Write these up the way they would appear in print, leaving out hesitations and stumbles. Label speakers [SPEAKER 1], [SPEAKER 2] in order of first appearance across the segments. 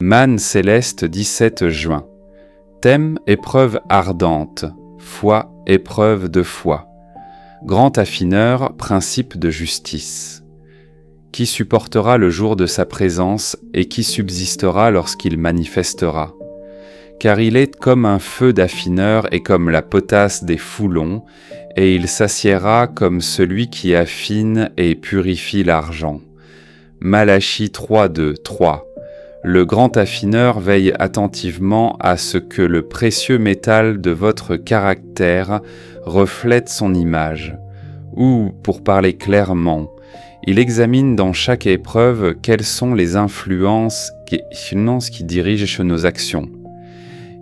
[SPEAKER 1] Manne céleste 17 juin. Thème épreuve ardente. Foi, épreuve de foi. Grand affineur, principe de justice. Qui supportera le jour de sa présence et qui subsistera lorsqu'il manifestera? Car il est comme un feu d'affineur et comme la potasse des foulons, et il s'assiera comme celui qui affine et purifie l'argent. Malachie 3:2-3. Le grand affineur veille attentivement à ce que le précieux métal de votre caractère reflète son image. Ou, pour parler clairement, il examine dans chaque épreuve quelles sont les influences qui dirigent nos actions.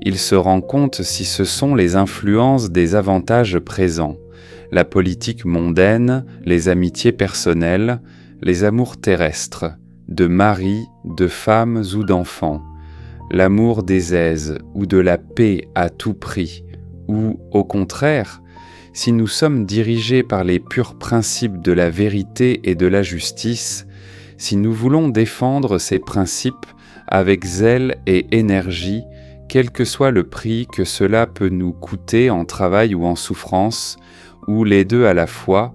[SPEAKER 1] Il se rend compte si ce sont les influences des avantages présents, la politique mondaine, les amitiés personnelles, les amours terrestres, de mari, de femmes ou d'enfants, l'amour des aises ou de la paix à tout prix, ou, au contraire, si nous sommes dirigés par les purs principes de la vérité et de la justice, si nous voulons défendre ces principes avec zèle et énergie, quel que soit le prix que cela peut nous coûter en travail ou en souffrance, ou les deux à la fois,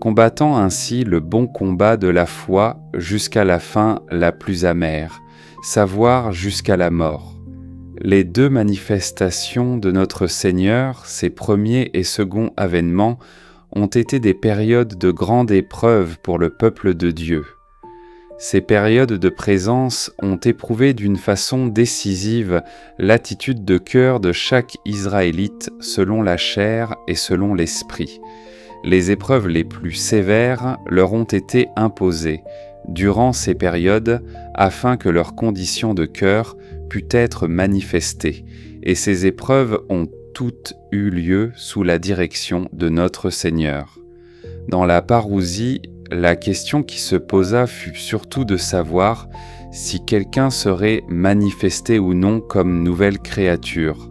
[SPEAKER 1] combattant ainsi le bon combat de la foi jusqu'à la fin la plus amère, savoir jusqu'à la mort. Les deux manifestations de notre Seigneur, ses premiers et seconds avènements, ont été des périodes de grande épreuve pour le peuple de Dieu. Ces périodes de présence ont éprouvé d'une façon décisive l'attitude de cœur de chaque Israélite selon la chair et selon l'esprit. Les épreuves les plus sévères leur ont été imposées durant ces périodes afin que leur condition de cœur pût être manifestée, et ces épreuves ont toutes eu lieu sous la direction de notre Seigneur. Dans la parousie, la question qui se posa fut surtout de savoir si quelqu'un serait manifesté ou non comme nouvelle créature.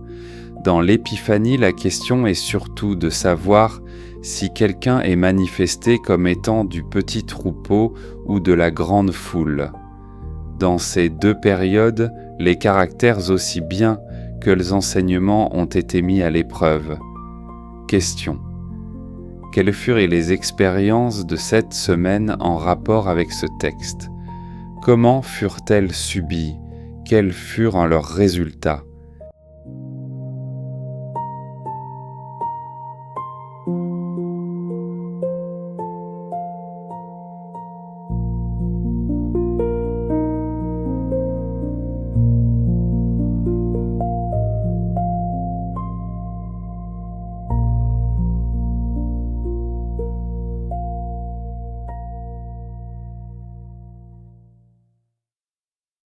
[SPEAKER 1] Dans l'épiphanie, la question est surtout de savoir si quelqu'un est manifesté comme étant du petit troupeau ou de la grande foule. Dans ces deux périodes, les caractères aussi bien que les enseignements ont été mis à l'épreuve. Question. Quelles furent les expériences de cette semaine en rapport avec ce texte? Comment furent-elles subies? Quels furent leurs résultats?